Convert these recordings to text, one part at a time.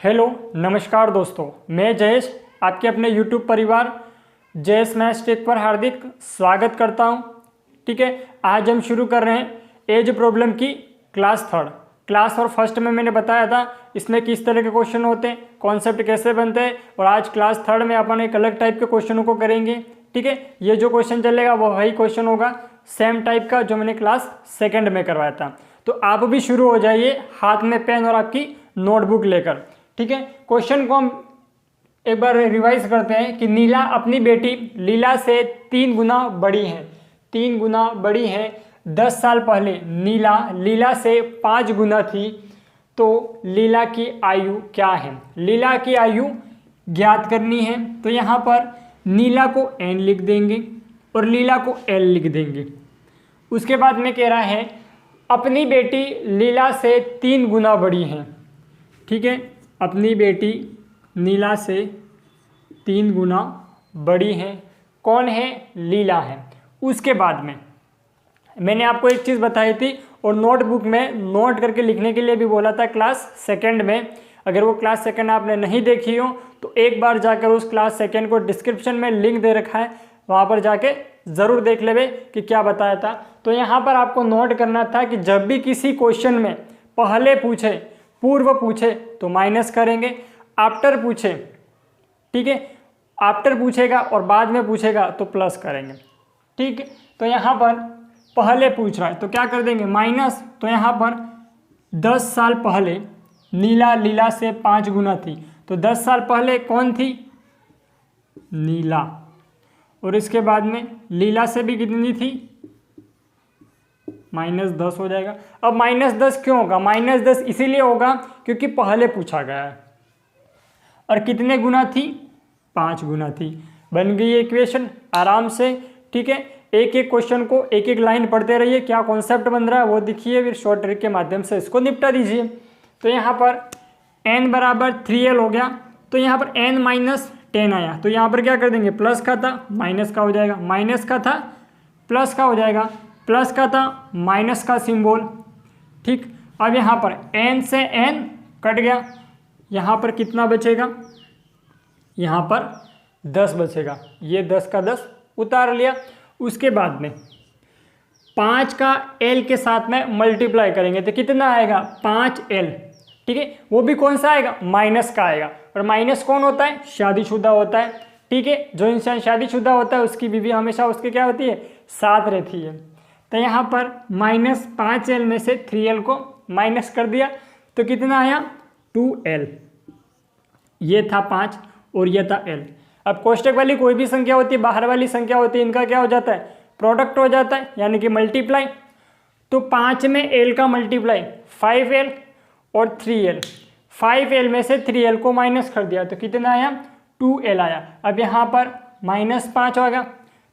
Hello नमस्कार दोस्तों, मैं जयेश आपके अपने यूट्यूब परिवार जयेश मैथ्स टेक पर हार्दिक स्वागत करता हूं। ठीक है, आज हम शुरू कर रहे हैं एज प्रॉब्लम की क्लास थर्ड। क्लास और फर्स्ट में मैंने बताया था इसमें किस तरह के क्वेश्चन होते हैं, कॉन्सेप्ट कैसे बनते हैं, और आज क्लास थर्ड में अपन एक अलग टाइप के क्वेश्चनों को करेंगे। ठीक है, ये जो क्वेश्चन चलेगा वो वही क्वेश्चन होगा, सेम टाइप का जो मैंने क्लास सेकंड में करवाया था। तो आप भी शुरू हो जाइए हाथ में पेन और आपकी नोटबुक लेकर। ठीक है, क्वेश्चन को हम एक बार रिवाइज करते हैं कि नीला अपनी बेटी लीला से 3 गुना बड़ी है। 3 गुना बड़ी है। 10 साल पहले नीला लीला से 5 गुना थी, तो लीला की आयु क्या है? लीला की आयु ज्ञात करनी है। तो यहाँ पर नीला को n लिख देंगे और लीला को l लिख देंगे। उसके बाद में कह रहा है अपनी बेटी लीला से 3 गुना बड़ी है। ठीक है, अपनी बेटी नीला से 3 गुना बड़ी है। कौन है? लीला है। उसके बाद में मैंने आपको एक चीज़ बताई थी और नोटबुक में नोट करके लिखने के लिए भी बोला था क्लास सेकंड में। अगर वो क्लास सेकंड आपने नहीं देखी हो तो एक बार जाकर उस क्लास सेकंड को डिस्क्रिप्शन में लिंक दे रखा है, वहाँ पर जाके ज़रूर देख लेवे कि क्या बताया था। तो यहाँ पर आपको नोट करना था कि जब भी किसी क्वेश्चन में पहले पूछे, पूर्व पूछे तो माइनस करेंगे, आफ्टर पूछे, ठीक है, आफ्टर पूछेगा और बाद में पूछेगा तो प्लस करेंगे। ठीक है, तो यहाँ पर पहले पूछ रहा है तो क्या कर देंगे? माइनस। तो यहाँ पर 10 साल पहले नीला लीला से 5 गुना थी, तो 10 साल पहले कौन थी? नीला। और इसके बाद में लीला से भी कितनी थी? -10 हो जाएगा। अब -10 क्यों होगा? -10 इसीलिए होगा क्योंकि पहले पूछा गया है। और कितने गुना थी? 5 गुना थी। बन गई इक्वेशन आराम से। ठीक है, एक एक क्वेश्चन को एक एक लाइन पढ़ते रहिए, क्या कॉन्सेप्ट बन रहा है वो दिखिए, फिर शॉर्ट ट्रिक के माध्यम से इसको निपटा दीजिए। तो यहाँ पर n बराबर 3l हो गया, तो यहाँ पर n - 10 आया, तो यहाँ पर क्या कर देंगे? प्लस का था माइनस का हो जाएगा, माइनस का था प्लस का हो जाएगा, प्लस का था माइनस का सिंबल। ठीक, अब यहाँ पर n से n कट गया, यहाँ पर कितना बचेगा? यहाँ पर 10 बचेगा। ये 10 का 10 उतार लिया। उसके बाद में 5 का l के साथ में मल्टीप्लाई करेंगे तो कितना आएगा? 5l। ठीक है, वो भी कौन सा आएगा? माइनस का आएगा। और माइनस कौन होता है? शादीशुदा होता है। ठीक है, जो इंसान शादीशुदा होता है उसकी बीवी हमेशा उसके क्या होती है? साथ रहती है। तो यहाँ पर -5l में से 3l को माइनस कर दिया तो कितना आया? 2l। ये था 5 और ये था l। अब कोष्टक वाली कोई भी संख्या होती है, बाहर वाली संख्या होती है, इनका क्या हो जाता है? प्रोडक्ट हो जाता है, यानी कि मल्टीप्लाई। तो 5 में l का मल्टीप्लाई 5l और 3l। 5l में से 3l को माइनस कर दिया तो कितना आया? 2l आया। अब यहाँ पर -5 हो गया,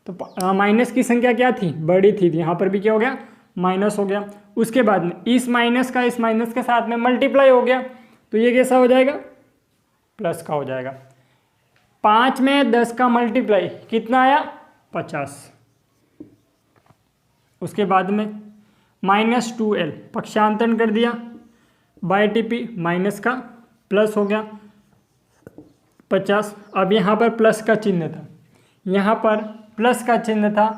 तो माइनस की संख्या क्या थी? बड़ी थी, यहाँ पर भी क्या हो गया? माइनस हो गया। उसके बाद में इस माइनस का इस माइनस के साथ में मल्टीप्लाई हो गया, तो ये कैसा हो जाएगा? प्लस का हो जाएगा। 5 में 10 का मल्टीप्लाई कितना आया? 50। उसके बाद में -2l पक्षांतरण कर दिया, बाय टीपी माइनस का प्लस हो गया 50। अब यहाँ पर प्लस का चिन्ह था, यहाँ पर प्लस का चिन्ह था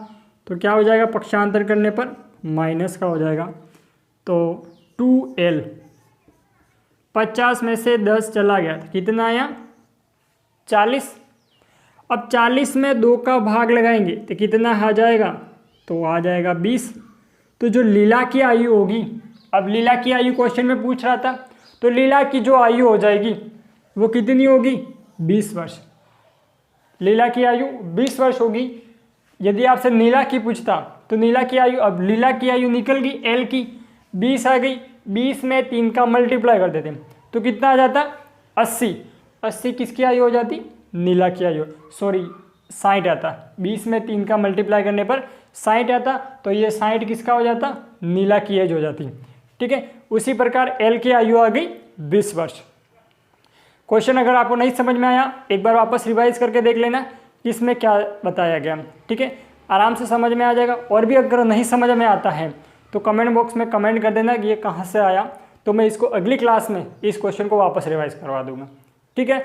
तो क्या हो जाएगा? पक्षांतर करने पर माइनस का हो जाएगा। तो 2l 50 में से 10 चला गया तो कितना आया? 40। अब 40 में 2 का भाग लगाएंगे तो कितना आ जाएगा? तो आ जाएगा 20। तो जो लीला की आयु होगी, अब लीला की आयु क्वेश्चन में पूछ रहा था, तो लीला की जो आयु हो जाएगी वो कितनी होगी? 20 वर्ष। लीला की आयु 20 वर्ष होगी। यदि आपसे नीला की पूछता तो नीला की आयु, अब लीला की आयु निकल गई, एल की 20 आ गई, 20 में 3 का मल्टीप्लाई कर देते तो कितना आ जाता? 80। 80 किसकी आयु हो जाती? नीला की आयु, सॉरी 60 आता। 20 में 3 का मल्टीप्लाई करने पर 60 आता, तो ये 60 किसका हो जाता? नीला की एज हो जाती। ठीक है, उसी प्रकार एल की आयु आ गई 20 वर्ष। क्वेश्चन अगर आपको नहीं समझ में आया एक बार वापस रिवाइज करके देख लेना इसमें क्या बताया गया। ठीक है, आराम से समझ में आ जाएगा। और भी अगर नहीं समझ में आता है तो कमेंट बॉक्स में कमेंट कर देना कि ये कहाँ से आया, तो मैं इसको अगली क्लास में इस क्वेश्चन को वापस रिवाइज करवा दूंगा। ठीक है,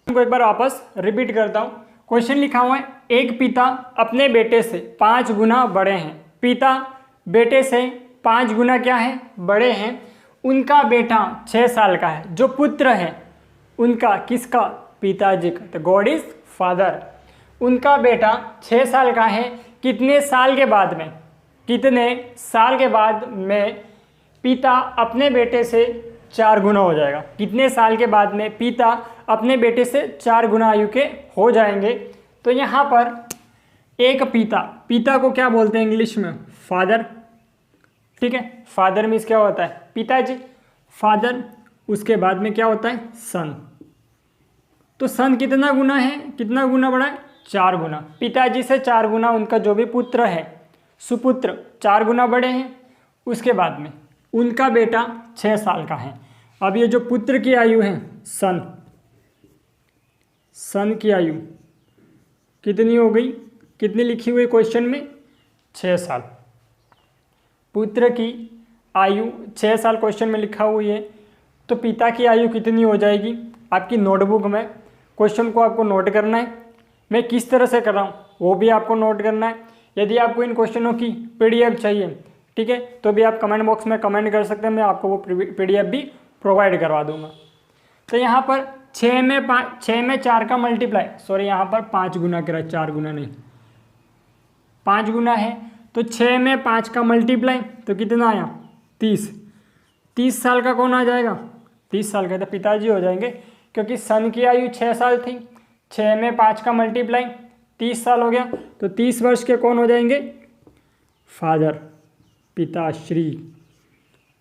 को एक बार वापस रिपीट करता हूँ। क्वेश्चन लिखा हुआ है, एक पिता अपने बेटे से 5 गुना बड़े हैं। पिता बेटे से 5 गुना क्या है, बड़े हैं। उनका बेटा 6 साल का है। जो पुत्र है उनका, किसका, पिताजी का, तो गॉड इज फादर। उनका बेटा 6 साल का है। कितने साल के बाद में, कितने साल के बाद में पिता अपने बेटे से 4 गुना हो जाएगा। कितने साल के बाद में पिता अपने बेटे से 4 गुना आयु के हो जाएंगे। तो यहाँ पर एक पिता, पिता को क्या बोलते हैं इंग्लिश में, फादर। ठीक है, फादर मीन्स क्या होता है, पिताजी, फादर। उसके बाद में क्या होता है, सन। तो सन कितना गुना है, कितना गुना बड़ा है, 4 गुना। पिताजी से 4 गुना उनका जो भी पुत्र है, सुपुत्र, 4 गुना बड़े हैं। उसके बाद में उनका बेटा 6 साल का है। अब ये जो पुत्र की आयु है, सन, सन की आयु कितनी हो गई, कितनी लिखी हुई क्वेश्चन में, 6 साल। पुत्र की आयु 6 साल क्वेश्चन में लिखा हुई है। तो पिता की आयु कितनी हो जाएगी, आपकी नोटबुक में क्वेश्चन को आपको नोट करना है। मैं किस तरह से कर रहा हूँ वो भी आपको नोट करना है। यदि आपको इन क्वेश्चनों की पीडीएफ चाहिए, ठीक है, तो भी आप कमेंट बॉक्स में कमेंट कर सकते हैं, मैं आपको वो पीडीएफ भी प्रोवाइड करवा दूंगा। तो यहाँ पर 6 में 4 का मल्टीप्लाई, सॉरी यहाँ पर 5 गुना करा, 4 गुना नहीं, 5 गुना है। तो 6 में 5 का मल्टीप्लाई तो कितना आया, 30। 30 साल का कौन आ जाएगा, 30 साल का तो पिताजी हो जाएंगे, क्योंकि सन की आयु 6 साल थी। 6 में 5 का मल्टीप्लाई 30 साल हो गया। तो 30 वर्ष के कौन हो जाएंगे, फादर, पिताश्री।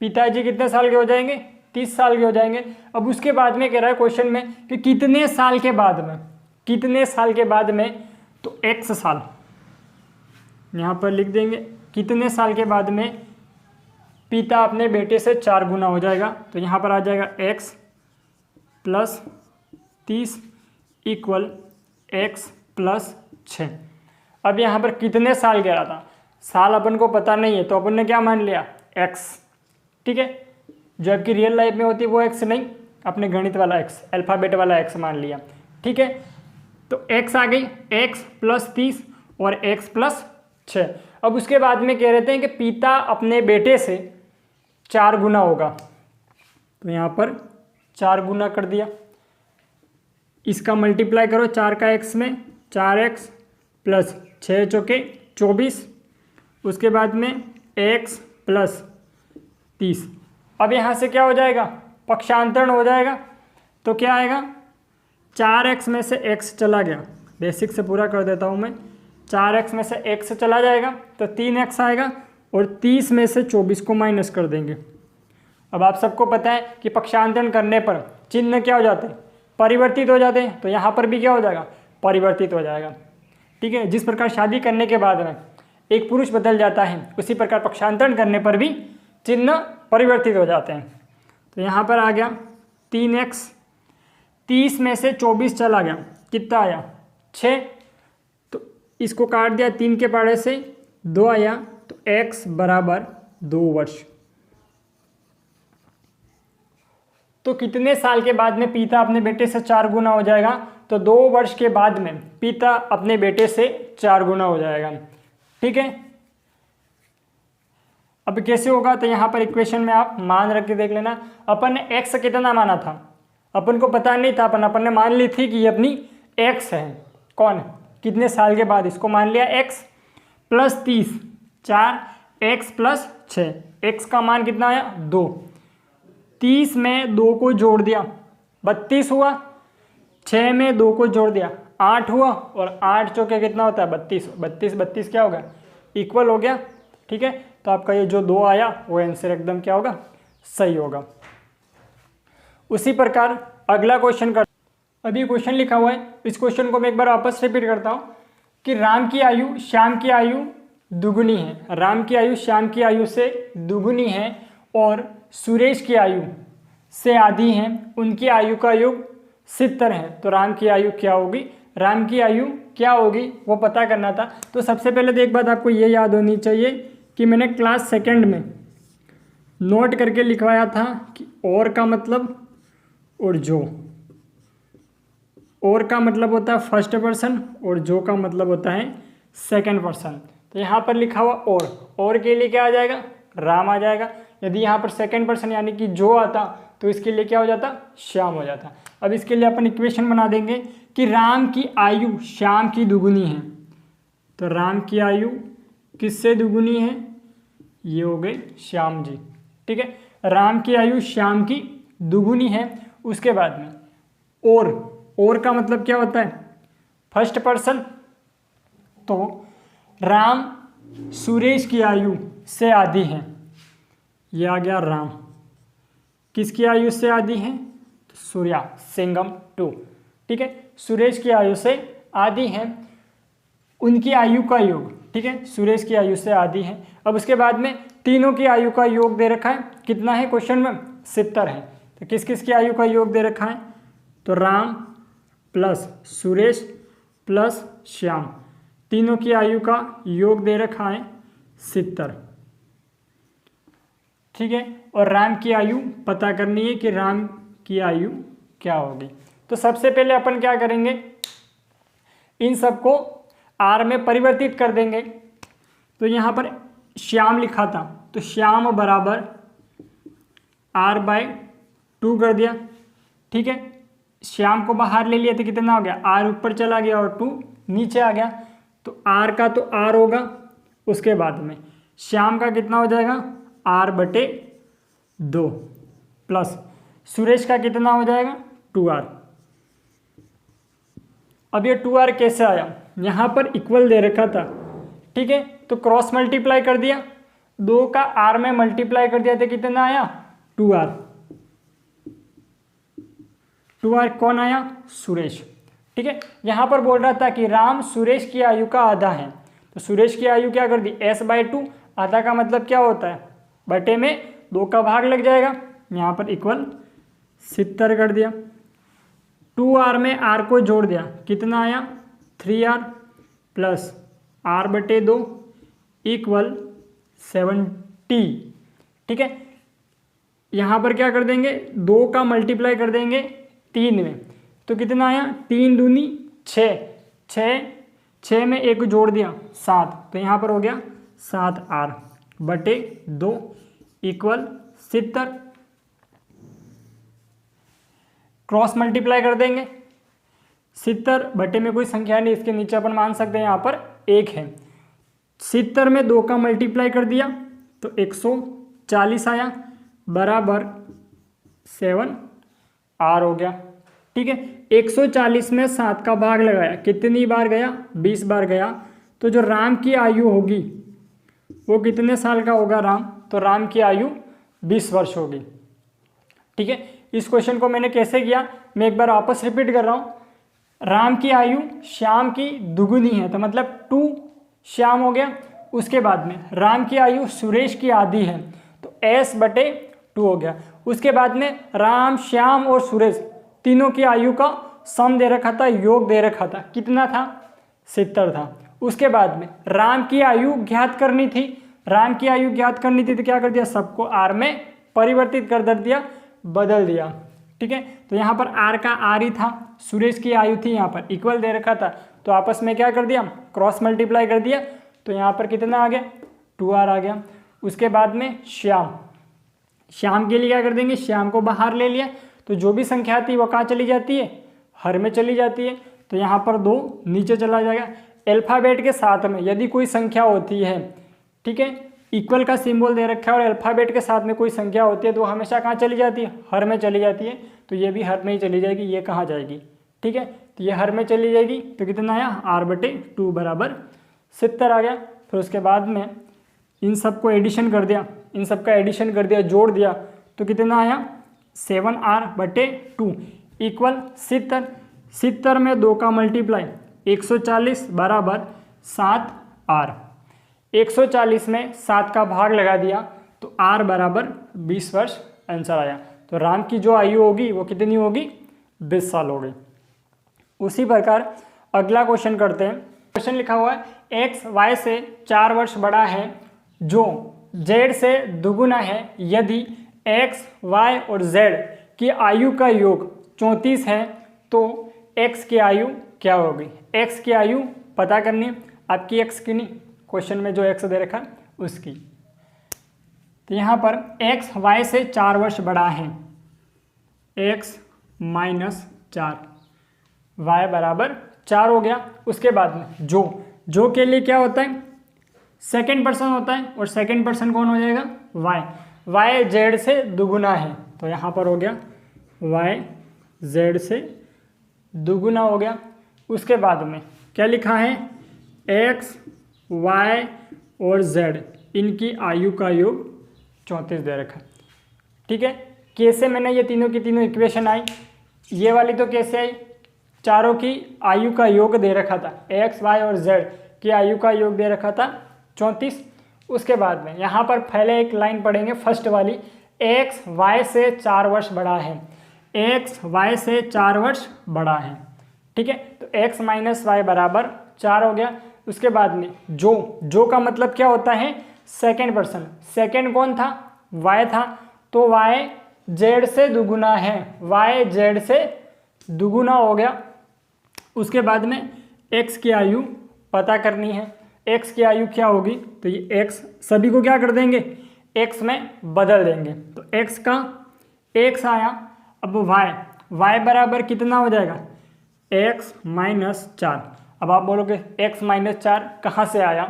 पिताजी कितने साल के हो जाएंगे, 30 साल के हो जाएंगे। अब उसके बाद में कह रहा है क्वेश्चन में कि कितने साल के बाद में, कितने साल के बाद में, तो x साल यहाँ पर लिख देंगे। कितने साल के बाद में पिता अपने बेटे से 4 गुना हो जाएगा। तो यहाँ पर आ जाएगा x + 30 = x + 6। अब यहाँ पर कितने साल कह रहा था, साल अपन को पता नहीं है, तो अपन ने क्या मान लिया, x। ठीक है, जो आपकी रियल लाइफ में होती है वो x नहीं, अपने गणित वाला x, अल्फ़ाबेट वाला x मान लिया। ठीक है, तो x आ गई, x + 30 और x + 6। अब उसके बाद में कह रहे थे कि पिता अपने बेटे से 4 गुना होगा। तो यहाँ पर 4 गुना कर दिया। इसका मल्टीप्लाई करो 4 का x में, 4x + 6 चौके 24। उसके बाद में x + 30। अब यहाँ से क्या हो जाएगा, पक्षांतरण हो जाएगा। तो क्या आएगा, 4x में से x चला गया, बेसिक से पूरा कर देता हूँ मैं। 4x में से x चला जाएगा तो 3x आएगा, और 30 में से 24 को माइनस कर देंगे। अब आप सबको पता है कि पक्षांतरण करने पर चिन्ह क्या हो जाते हैं, परिवर्तित हो जाते हैं। तो यहाँ पर भी क्या हो जाएगा, परिवर्तित हो जाएगा। ठीक है, जिस प्रकार शादी करने के बाद में एक पुरुष बदल जाता है, उसी प्रकार पक्षांतरण करने पर भी चिन्ह परिवर्तित हो जाते हैं। तो यहाँ पर आ गया 3x, 30 में से 24 चला गया, कितना आया, 6। तो इसको काट दिया 3 के पाड़े से, 2 आया, तो x = 2 वर्ष। तो कितने साल के बाद में पिता अपने बेटे से 4 गुना हो जाएगा, तो 2 वर्ष के बाद में पिता अपने बेटे से 4 गुना हो जाएगा। ठीक है, अब कैसे होगा, तो यहाँ पर इक्वेशन में आप मान रख के देख लेना। अपन ने x कितना माना था, अपन को पता नहीं था, अपन ने मान ली थी कि ये अपनी x है। कौन, कितने साल के बाद, इसको मान लिया x + 30, 4x + 6। x का मान कितना आया, 2। 30 में 2 को जोड़ दिया, 32 हुआ। 6 में 2 को जोड़ दिया, 8 हुआ। और 8 चौके कितना होता है, 32। 32 क्या होगा, इक्वल हो गया। ठीक है, तो आपका ये जो 2 आया वो आंसर एकदम क्या होगा, सही होगा। उसी प्रकार अगला क्वेश्चन कर, अभी क्वेश्चन लिखा हुआ है, इस क्वेश्चन को मैं एक बार वापस रिपीट करता हूँ कि राम की आयु श्याम की आयु दुगुनी है। राम की आयु श्याम की आयु से दुगुनी है और सुरेश की आयु से आधी है। उनकी आयु का योग 70 है। तो राम की आयु क्या होगी, राम की आयु क्या होगी वो पता करना था। तो सबसे पहले तो एक बात आपको ये याद होनी चाहिए कि मैंने क्लास सेकंड में नोट करके लिखवाया था कि और का मतलब और जो, और का मतलब होता है फर्स्ट पर्सन और जो का मतलब होता है सेकंड पर्सन। तो यहाँ पर लिखा हुआ और के लिए क्या आ जाएगा, राम आ जाएगा। यदि यहाँ पर सेकंड पर्सन यानी कि जो आता तो इसके लिए क्या हो जाता, श्याम हो जाता। अब इसके लिए अपन इक्वेशन बना देंगे कि राम की आयु श्याम की दुगुनी है। तो राम की आयु किससे दुगुनी है, ये हो गए श्याम जी। ठीक है, राम की आयु श्याम की दुगुनी है। उसके बाद में और का मतलब क्या होता है, फर्स्ट पर्सन। तो राम सुरेश की आयु से आधी है, ये आ गया राम। किसकी आयु से आधी है, सूर्या सिंगम 2। ठीक है, सुरेश की आयु से आधी है, उनकी आयु का योग। ठीक है, सुरेश की आयु से आधी है। अब उसके बाद में तीनों की आयु का योग दे रखा है, कितना है क्वेश्चन में, 70 है। तो किस किस की आयु का योग दे रखा है, तो राम प्लस सुरेश प्लस श्याम, तीनों की आयु का योग दे रखा है 70। ठीक है, और राम की आयु पता करनी है कि राम की आयु क्या होगी। तो सबसे पहले अपन क्या करेंगे, इन सबको आर में परिवर्तित कर देंगे। तो यहाँ पर श्याम लिखा था, तो श्याम बराबर R/2 कर दिया। ठीक है, श्याम को बाहर ले लिया तो कितना हो गया, R ऊपर चला गया और 2 नीचे आ गया। तो R का तो R होगा, उसके बाद में श्याम का कितना हो जाएगा, R/2 प्लस सुरेश का कितना हो जाएगा, 2R। अब ये 2R कैसे आया, यहाँ पर इक्वल दे रखा था। ठीक है, तो क्रॉस मल्टीप्लाई कर दिया, 2 का R में मल्टीप्लाई कर दिया तो कितना आया, 2R। 2R कौन आया, सुरेश। ठीक है, यहाँ पर बोल रहा था कि राम सुरेश की आयु का आधा है, तो सुरेश की आयु क्या कर दी, S/2। आधा का मतलब क्या होता है, बटे में 2 का भाग लग जाएगा, यहाँ पर इक्वल 70 कर दिया। 2R में R को जोड़ दिया, कितना आया, 3R प्लस R/2 इक्वल 70। ठीक है, यहाँ पर क्या कर देंगे, 2 का मल्टीप्लाई कर देंगे 3 में, तो कितना आया, 3 दूनी 6, 6 में 1 जोड़ दिया 7, तो यहाँ पर हो गया 7R/2 इक्वल 70। क्रॉस मल्टीप्लाई कर देंगे, 70 बटे में कोई संख्या नहीं, इसके नीचे अपन मान सकते हैं यहाँ पर 1 है। 70 में 2 का मल्टीप्लाई कर दिया तो 140 आया, बराबर 7R हो गया। ठीक है, 140 में 7 का भाग लगाया, कितनी बार गया, 20 बार गया। तो जो राम की आयु होगी वो कितने साल का होगा राम, तो राम की आयु 20 वर्ष होगी। ठीक है, इस क्वेश्चन को मैंने कैसे किया, मैं एक बार वापस रिपीट कर रहा हूँ। राम की आयु श्याम की दुगुनी है, तो मतलब 2 श्याम हो गया। उसके बाद में राम की आयु सुरेश की आधी है, तो S/2 हो गया। उसके बाद में राम श्याम और सुरेश तीनों की आयु का सम दे रखा था, योग दे रखा था, कितना था, 70 था। उसके बाद में राम की आयु ज्ञात करनी थी, राम की आयु ज्ञात करनी थी तो क्या कर दिया, सबको R में परिवर्तित कर दिया, बदल दिया। ठीक है, तो यहाँ पर R का R ही था, सुरेश की आयु थी यहाँ पर इक्वल दे रखा था, तो आपस में क्या कर दिया, क्रॉस मल्टीप्लाई कर दिया, तो यहाँ पर कितना आ गया, 2R आ गया। उसके बाद में श्याम के लिए क्या कर देंगे, श्याम को बाहर ले लिया, तो जो भी संख्या थी वो कहाँ चली जाती है, हर में चली जाती है, तो यहाँ पर 2 नीचे चला जाएगा। अल्फ़ाबेट के साथ में यदि कोई संख्या होती है, ठीक है, इक्वल का सिंबल दे रखा है और अल्फ़ाबेट के साथ में कोई संख्या होती है तो वो हमेशा कहाँ चली जाती है, हर में चली जाती है। तो ये भी हर में ही चली जाएगी, ये कहाँ जाएगी, ठीक है, तो ये हर में चली जाएगी, तो कितना आया, R/2 बराबर 70 आ गया। फिर उसके बाद में इन सब को एडिशन कर दिया, इन सब का एडिशन कर दिया, जोड़ दिया, तो कितना आया, 7R/2 इक्वल 70। 70 में 2 का मल्टीप्लाई 140 बराबर 7R। 140 में 7 का भाग लगा दिया तो R बराबर 20 वर्ष आंसर आया। तो राम की जो आयु होगी वो कितनी होगी, 20 साल होगी। उसी प्रकार अगला क्वेश्चन करते हैं। क्वेश्चन लिखा हुआ है, X Y से 4 वर्ष बड़ा है, जो जेड से दुगुना है यदि एक्स वाई और जेड की आयु का योग 34 है तो एक्स की आयु क्या होगी। एक्स की आयु पता करनी, आपकी एक्स की नहीं, क्वेश्चन में जो एक्स दे रखा है उसकी। तो यहाँ पर एक्स वाई से 4 वर्ष बड़ा है, एक्स माइनस 4, वाई बराबर 4 हो गया। उसके बाद में जो के लिए क्या होता है, सेकेंड पर्सन होता है, और सेकेंड पर्सन कौन हो जाएगा, वाई। वाई जेड से दुगुना है, तो यहाँ पर हो गया वाई जेड से दुगुना हो गया। उसके बाद में क्या लिखा है, एक्स वाई और जेड इनकी आयु का योग 34 दे रखा है। ठीक है, कैसे मैंने ये तीनों की तीनों इक्वेशन आई, ये वाली तो कैसे आई, चारों की आयु का योग दे रखा था, एक्स वाई और जेड की आयु का योग दे रखा था 34। उसके बाद में यहाँ पर पहले एक लाइन पढ़ेंगे, फर्स्ट वाली, एक्स वाई से 4 वर्ष बड़ा है, एक्स वाई से 4 वर्ष बड़ा है। ठीक है, तो एक्स माइनस वाई बराबर 4 हो गया। उसके बाद में जो का मतलब क्या होता है, सेकेंड पर्सन, सेकेंड कौन था, वाई था, तो वाई जेड से दुगुना है, वाई जेड से दुगुना हो गया। उसके बाद में एक्स की आयु पता करनी है, एक्स की आयु क्या होगी, तो ये एक्स सभी को क्या कर देंगे, एक्स में बदल देंगे, तो एक्स का एक्स आया। अब वाई बराबर कितना हो जाएगा, एक्स माइनस 4। अब आप बोलोगे एक्स माइनस 4 कहाँ से आया,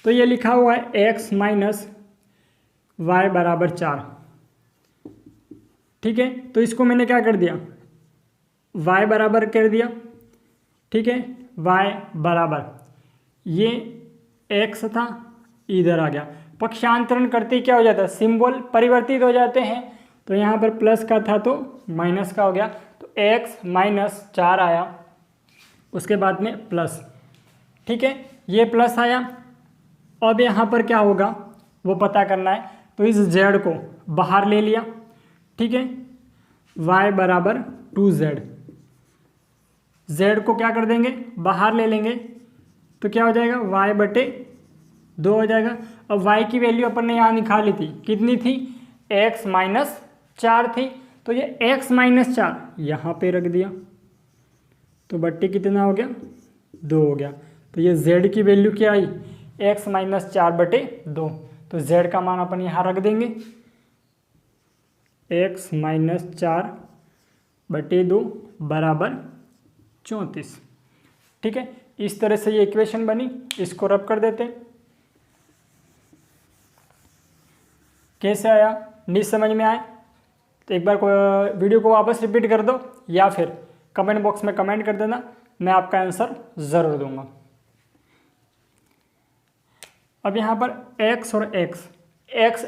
तो ये लिखा हुआ है एक्स माइनस वाई बराबर 4। ठीक है, तो इसको मैंने क्या कर दिया, वाई बराबर कर दिया। ठीक है, वाई बराबर ये एक्स था, इधर आ गया, पक्षांतरण करते क्या हो जाता है, सिंबल परिवर्तित हो जाते हैं, तो यहाँ पर प्लस का था तो माइनस का हो गया, तो एक्स माइनस 4 आया। उसके बाद में प्लस, ठीक है, ये प्लस आया। अब यहाँ पर क्या होगा वो पता करना है, तो इस जेड को बाहर ले लिया। ठीक है, y बराबर 2z, z को क्या कर देंगे, बाहर ले लेंगे, तो क्या हो जाएगा, y बटे 2 हो जाएगा। अब y की वैल्यू अपन ने यहाँ निकाली थी, कितनी थी, x माइनस 4 थी, तो ये x माइनस 4 यहाँ पे रख दिया, तो बट्टे कितना हो गया, 2 हो गया। तो ये z की वैल्यू क्या आई, x माइनस 4 बटे 2, तो z का मान अपन यहाँ रख देंगे, x माइनस 4 बटे 2 बराबर 34। ठीक है, इस तरह से ये इक्वेशन बनी, इसको रब कर देते हैं। कैसे आया, नहीं समझ में आए तो एक बार वीडियो को वापस रिपीट कर दो, या फिर कमेंट बॉक्स में कमेंट कर देना, मैं आपका आंसर ज़रूर दूंगा। अब यहाँ पर x और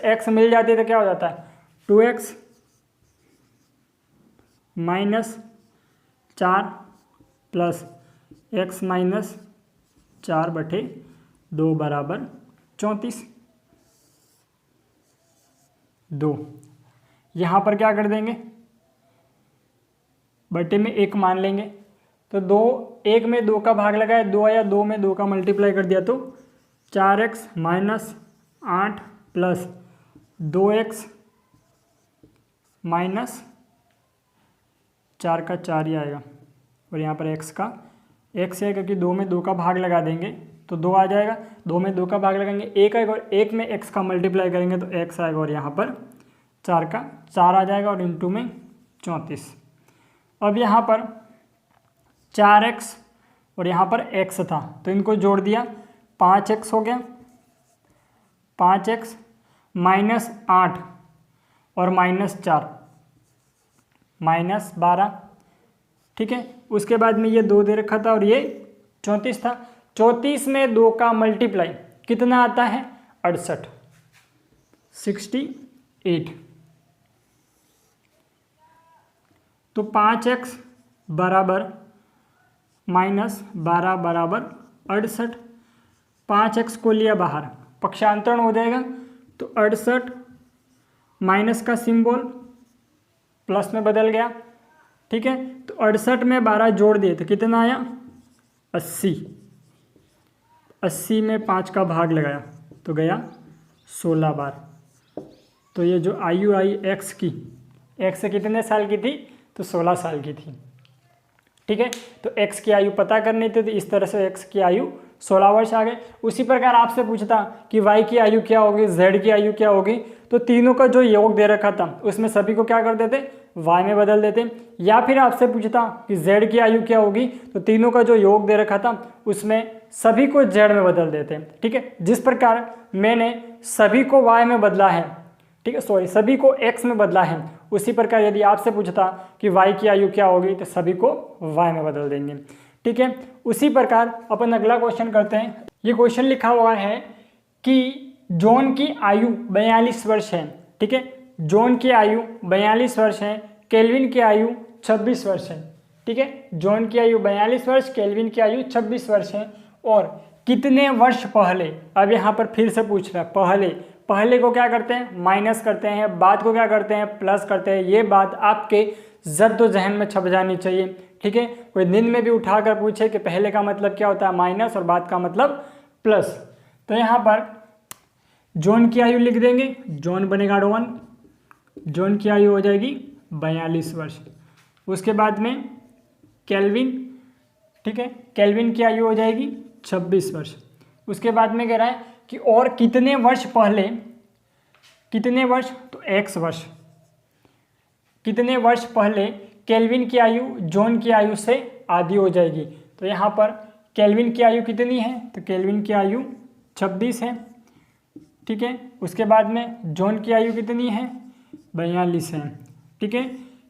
x मिल जाती है तो क्या हो जाता है, 2x minus 4 plus x minus 4 बटे 2 बराबर 34। 2 यहाँ पर क्या कर देंगे, बटे में 1 मान लेंगे, तो 1 में 2 का भाग लगाया, 2 आया, 2 में 2 का मल्टीप्लाई कर दिया, तो 4x minus 8 plus 2x minus 4 का 4 ही आएगा, और यहाँ पर x का x है, क्योंकि 2 में 2 का भाग लगा देंगे तो 2 आ जाएगा, 2 में 2 का भाग लगाएंगे 1 आएगा, और 1 में x का मल्टीप्लाई करेंगे तो x आएगा, और यहाँ पर 4 का 4 आ जाएगा, और इंटू में 34। अब यहाँ पर 4x और यहाँ पर x था, तो इनको जोड़ दिया, 5x हो गया, 5x माइनस 8 और माइनस 4 माइनस 12। ठीक है, उसके बाद में ये 2 दे रखा था और ये 34 था, 34 में 2 का मल्टीप्लाई कितना आता है, 68, 68। तो 5x बराबर माइनस 12 बराबर 68, 5x को लिया बाहर, पक्षांतरण हो जाएगा, तो 68 माइनस का सिंबल प्लस में बदल गया। ठीक है, तो 68 में 12 जोड़ दिए तो कितना आया, 80, 80 में 5 का भाग लगाया तो गया 16 बार। तो ये जो आयु आई एक्स की, एक्स कितने साल की थी, तो 16 साल की थी। ठीक है, तो x की आयु पता करनी थी, तो इस तरह से x की आयु 16 वर्ष आ गए। उसी प्रकार आपसे पूछता कि y की आयु क्या होगी, z की आयु क्या होगी, तो तीनों का जो योग दे रखा था उसमें सभी को क्या कर देते, y में बदल देते। या फिर आपसे पूछता कि z की आयु क्या होगी, तो तीनों का जो योग दे रखा था उसमें सभी को z में बदल देते। ठीक है, जिस प्रकार मैंने सभी को y में बदला है, ठीक है, सॉरी सभी को x में बदला है, उसी प्रकार यदि आपसे पूछता कि y की आयु क्या होगी, तो सभी को y में बदल देंगे। ठीक है, उसी प्रकार अपन अगला क्वेश्चन करते हैं। ये क्वेश्चन लिखा हुआ है कि जॉन की आयु 42 वर्ष है। ठीक है, जॉन की आयु 42 वर्ष है, केल्विन की आयु 26 वर्ष है। ठीक है, जॉन की आयु 42 वर्ष, केल्विन की आयु 26 वर्ष है। और कितने वर्ष पहले, अब यहाँ पर फिर से पूछ रहा है, पहले को क्या करते हैं, माइनस करते हैं, बाद को क्या करते हैं, प्लस करते हैं। ये बात आपके जहन में छप जानी चाहिए। ठीक है, कोई दिन में भी उठाकर पूछे कि पहले का मतलब क्या होता है माइनस और बाद का मतलब प्लस, तो यहाँ पर जॉन की आयु लिख देंगे, जॉन बनेगा 1, जॉन की आयु हो जाएगी 42 वर्ष। उसके बाद में केल्विन, ठीक है, केल्विन की आयु हो जाएगी 26 वर्ष। उसके बाद में कह रहा है कि और कितने वर्ष पहले, कितने वर्ष, तो x वर्ष, कितने वर्ष पहले केल्विन की आयु जॉन की आयु से आधी हो जाएगी। तो यहाँ पर केल्विन की आयु कितनी है, तो केल्विन की आयु 26 है। ठीक है, उसके बाद में जॉन की आयु कितनी है, 42 है। ठीक है,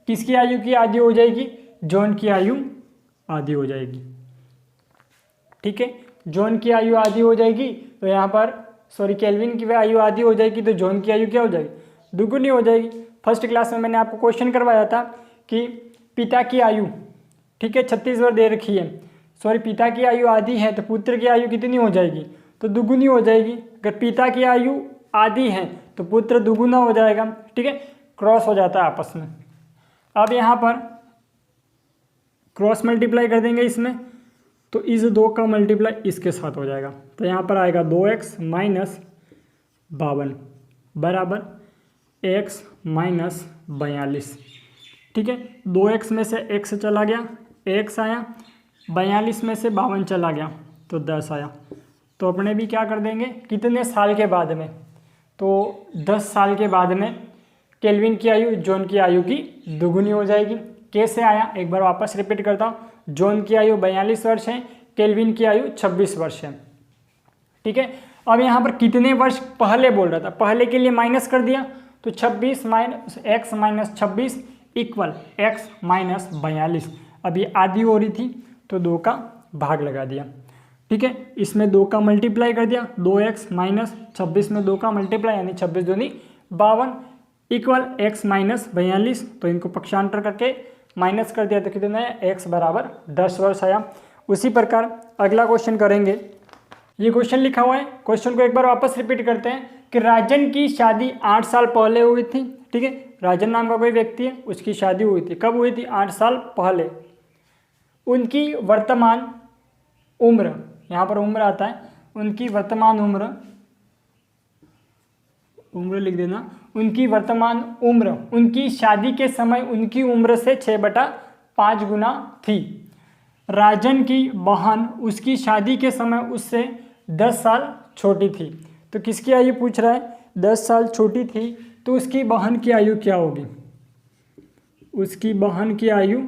किसकी आयु की आधी हो जाएगी, जॉन की आयु आधी हो जाएगी। ठीक है, जॉन की आयु आधी हो जाएगी, तो यहाँ पर सॉरी केल्विन की आयु आधी हो जाएगी, तो जॉन की आयु क्या हो जाएगी, दुगुनी हो जाएगी। फर्स्ट क्लास में मैंने आपको क्वेश्चन करवाया था कि पिता की आयु, ठीक है, 36 वर्ष दे रखी है, सॉरी पिता की आयु आधी है, तो पुत्र की आयु कितनी हो जाएगी, तो दुगुनी हो जाएगी। अगर पिता की आयु आधी है तो पुत्र दुगुना हो जाएगा। ठीक है, क्रॉस हो जाता है आपस में। अब यहाँ पर क्रॉस मल्टीप्लाई कर देंगे इसमें, तो इस 2 का मल्टीप्लाई इसके साथ हो जाएगा, तो यहाँ पर आएगा 2x माइनस 52 बराबर x माइनस 42। ठीक है, 2x में से x चला गया, x आया, 42 में से 52 चला गया, तो 10 आया। तो अपने भी क्या कर देंगे, कितने साल के बाद में, तो 10 साल के बाद में केल्विन की आयु जॉन की आयु की दुगुनी हो जाएगी। कैसे आया, एक बार वापस रिपीट करता हूँ। जॉन की आयु 42 वर्ष है, केल्विन की आयु 26 वर्ष है। ठीक है, अब यहाँ पर कितने वर्ष पहले बोल रहा था, पहले के लिए माइनस कर दिया, तो 26 minus x minus 26 equal x minus 42। अब ये आधी हो रही थी तो 2 का भाग लगा दिया। ठीक है, इसमें 2 का मल्टीप्लाई कर दिया, 2x माइनस 26 में 2 का मल्टीप्लाई यानी 26 दूनी 52 इक्वल x माइनस 42। तो इनको पक्षांतर करके माइनस कर दिया तो कितना है, x बराबर 10 वर्ष आया। उसी प्रकार अगला क्वेश्चन करेंगे। ये क्वेश्चन लिखा हुआ है, क्वेश्चन को एक बार वापस रिपीट करते हैं कि राजन की शादी 8 साल पहले हुई थी। ठीक है, राजन नाम का कोई व्यक्ति है, उसकी शादी हुई थी, कब हुई थी, 8 साल पहले। उनकी वर्तमान उम्र, यहाँ पर उम्र आता है, उनकी वर्तमान उम्र, उम्र लिख देना, उनकी वर्तमान उम्र उनकी शादी के समय उनकी उम्र से 6/5 गुना थी। राजन की बहन उसकी शादी के समय उससे 10 साल छोटी थी। तो किसकी आयु पूछ रहा है, 10 साल छोटी थी, तो उसकी बहन की आयु क्या होगी, उसकी बहन की आयु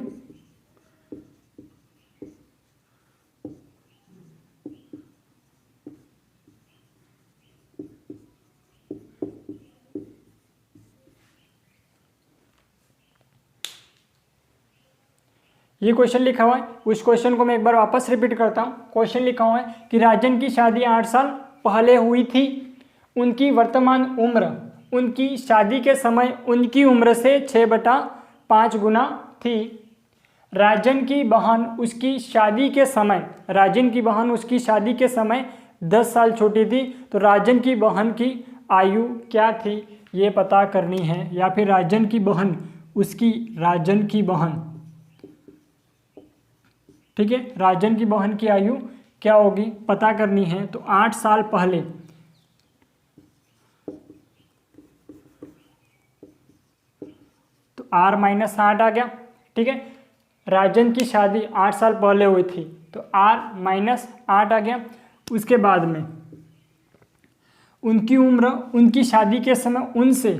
ये क्वेश्चन लिखा हुआ है, उस क्वेश्चन को मैं एक बार वापस रिपीट करता हूँ। क्वेश्चन लिखा हुआ है कि राजन की शादी 8 साल पहले हुई थी, उनकी वर्तमान उम्र उनकी शादी के समय उनकी उम्र से 6/5 गुना थी। राजन की बहन उसकी शादी के समय, राजन की बहन उसकी शादी के समय 10 साल छोटी थी, तो राजन की बहन की आयु क्या थी ये पता करनी है। या फिर राजन की बहन उसकी, राजन की बहन, ठीक है, राजन की बहन की आयु क्या होगी पता करनी है। तो 8 साल पहले R माइनस 8 आ गया। ठीक है, राजन की शादी 8 साल पहले हुई थी तो R माइनस 8 आ गया। उसके बाद में उनकी उम्र उनकी शादी के समय उनसे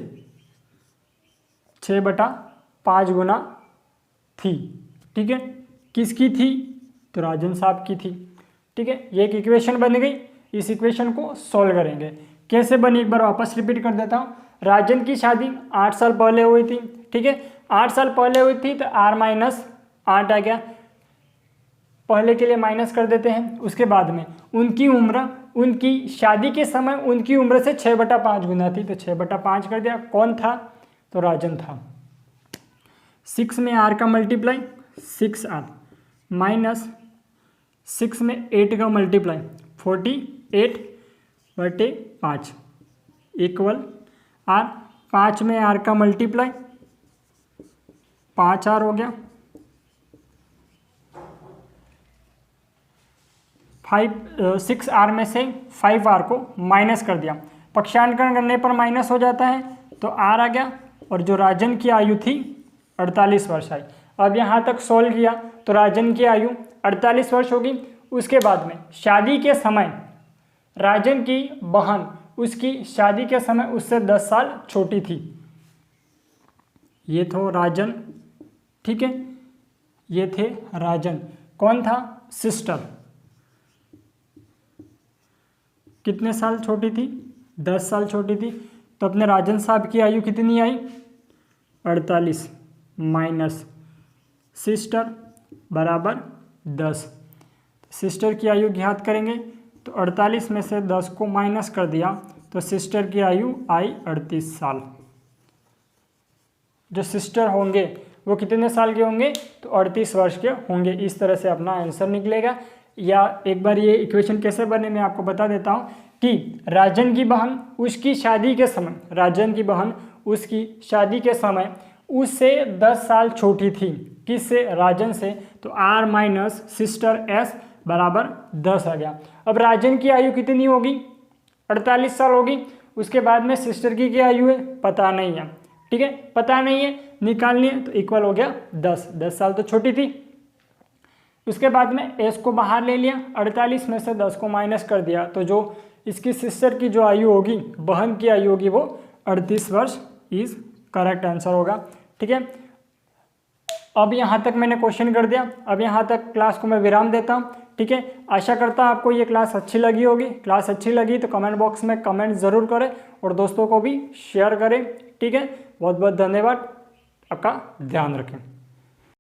6/5 गुना थी। ठीक है, किसकी थी? तो राजन साहब की थी। ठीक है, ये एक इक्वेशन बन गई। इस इक्वेशन को सॉल्व करेंगे। कैसे बनी एक बार वापस रिपीट कर देता हूँ। राजन की शादी 8 साल पहले हुई थी। ठीक है, 8 साल पहले हुई थी तो R माइनस 8 आ गया, पहले के लिए माइनस कर देते हैं। उसके बाद में उनकी उम्र उनकी शादी के समय उनकी उम्र से 6/5 गुना थी तो 6/5 कर दिया। कौन था? तो राजन था। 6 में R का मल्टीप्लाई 6R माइनस 6 में 8 का मल्टीप्लाई 48/5 इक्वल R। 5 में R का मल्टीप्लाई 5R हो गया। 6R में से 5R को माइनस कर दिया, पक्षांतरण करने पर माइनस हो जाता है तो R आ गया। और जो राजन की आयु थी 48 वर्ष आई। अब यहाँ तक सोल्व किया तो राजन की आयु 48 वर्ष होगी। उसके बाद में शादी के समय राजन की बहन उसकी शादी के समय उससे 10 साल छोटी थी। ये तो राजन। ठीक है, ये थे राजन। कौन था? सिस्टर। कितने साल छोटी थी? 10 साल छोटी थी। तो अपने राजन साहब की आयु कितनी आई? 48 माइनस सिस्टर बराबर 10। सिस्टर की आयु ज्ञात करेंगे तो 48 में से 10 को माइनस कर दिया तो सिस्टर की आयु आई 38 साल। जो सिस्टर होंगे वो कितने साल के होंगे? तो 38 वर्ष के होंगे। इस तरह से अपना आंसर निकलेगा। या एक बार ये इक्वेशन कैसे बने मैं आपको बता देता हूँ कि राजन की बहन उसकी शादी के समय उससे 10 साल छोटी थी। किससे? राजन से। तो R माइनस सिस्टर S बराबर 10 आ गया। अब राजन की आयु कितनी होगी? 48 साल होगी। उसके बाद में सिस्टर की क्या आयु है? पता नहीं है। ठीक है, पता नहीं है, निकालनी है तो इक्वल हो गया 10 साल तो छोटी थी। उसके बाद में S को बाहर ले लिया, 48 में से 10 को माइनस कर दिया तो जो इसकी सिस्टर की जो आयु होगी, बहन की आयु होगी, वो 38 वर्ष इज करेक्ट आंसर होगा। ठीक है, अब यहाँ तक मैंने क्वेश्चन कर दिया। अब यहाँ तक क्लास को मैं विराम देता हूँ। ठीक है, आशा करता हूँ आपको ये क्लास अच्छी लगी होगी। क्लास अच्छी लगी तो कमेंट बॉक्स में कमेंट ज़रूर करें और दोस्तों को भी शेयर करें। ठीक है, बहुत बहुत धन्यवाद, आपका ध्यान रखें।